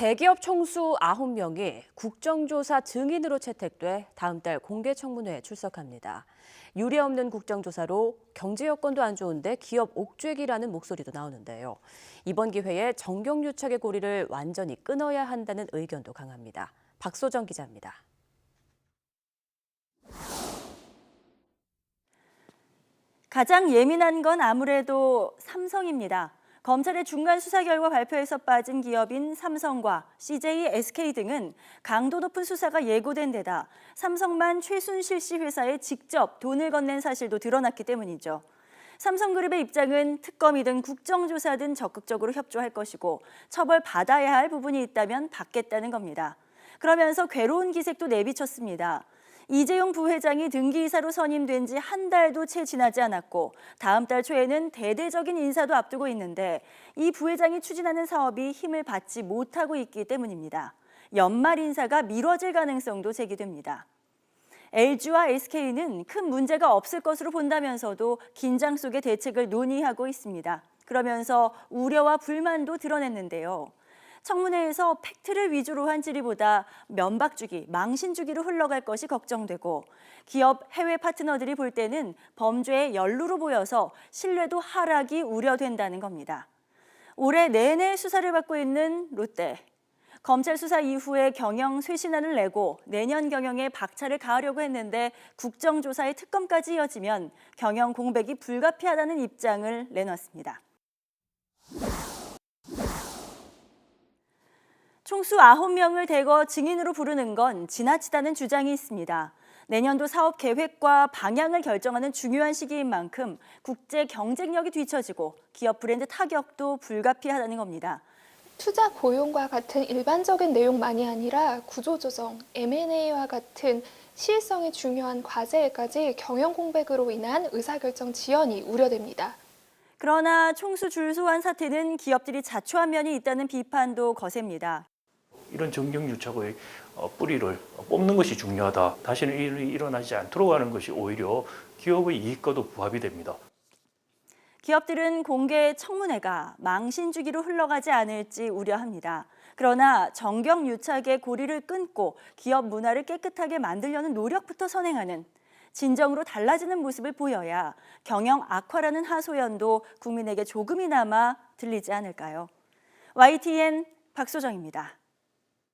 대기업 총수 9명이 국정조사 증인으로 채택돼 다음 달 공개청문회에 출석합니다. 유례없는 국정조사로 경제 여건도 안 좋은데 기업 옥죄기라는 목소리도 나오는데요. 이번 기회에 정경유착의 고리를 완전히 끊어야 한다는 의견도 강합니다. 박소정 기자입니다. 가장 예민한 건 아무래도 삼성입니다. 검찰의 중간 수사 결과 발표에서 빠진 기업인 삼성과 CJ, SK 등은 강도 높은 수사가 예고된 데다 삼성만 최순실 씨 회사에 직접 돈을 건넨 사실도 드러났기 때문이죠. 삼성그룹의 입장은 특검이든 국정조사든 적극적으로 협조할 것이고 처벌받아야 할 부분이 있다면 받겠다는 겁니다. 그러면서 괴로운 기색도 내비쳤습니다. 이재용 부회장이 등기이사로 선임된 지 한 달도 채 지나지 않았고 다음 달 초에는 대대적인 인사도 앞두고 있는데 이 부회장이 추진하는 사업이 힘을 받지 못하고 있기 때문입니다. 연말 인사가 미뤄질 가능성도 제기됩니다. LG와 SK는 큰 문제가 없을 것으로 본다면서도 긴장 속의 대책을 논의하고 있습니다. 그러면서 우려와 불만도 드러냈는데요. 청문회에서 팩트를 위주로 한 질의보다 면박주기, 망신주기로 흘러갈 것이 걱정되고 기업 해외 파트너들이 볼 때는 범죄의 연루로 보여서 신뢰도 하락이 우려된다는 겁니다. 올해 내내 수사를 받고 있는 롯데. 검찰 수사 이후에 경영 쇄신안을 내고 내년 경영에 박차를 가하려고 했는데 국정조사의 특검까지 이어지면 경영 공백이 불가피하다는 입장을 내놨습니다. 총수 9명을 대거 증인으로 부르는 건 지나치다는 주장이 있습니다. 내년도 사업 계획과 방향을 결정하는 중요한 시기인 만큼 국제 경쟁력이 뒤처지고 기업 브랜드 타격도 불가피하다는 겁니다. 투자 고용과 같은 일반적인 내용만이 아니라 구조조정, M&A와 같은 시일성이 중요한 과제에까지 경영 공백으로 인한 의사결정 지연이 우려됩니다. 그러나 총수 줄소한 사태는 기업들이 자초한 면이 있다는 비판도 거셉니다. 이런 정경유착의 뿌리를 뽑는 것이 중요하다. 다시는 일이 일어나지 않도록 하는 것이 오히려 기업의 이익과도 부합이 됩니다. 기업들은 공개 청문회가 망신주기로 흘러가지 않을지 우려합니다. 그러나 정경유착의 고리를 끊고 기업 문화를 깨끗하게 만들려는 노력부터 선행하는 진정으로 달라지는 모습을 보여야 경영 악화라는 하소연도 국민에게 조금이나마 들리지 않을까요? YTN 박소정입니다.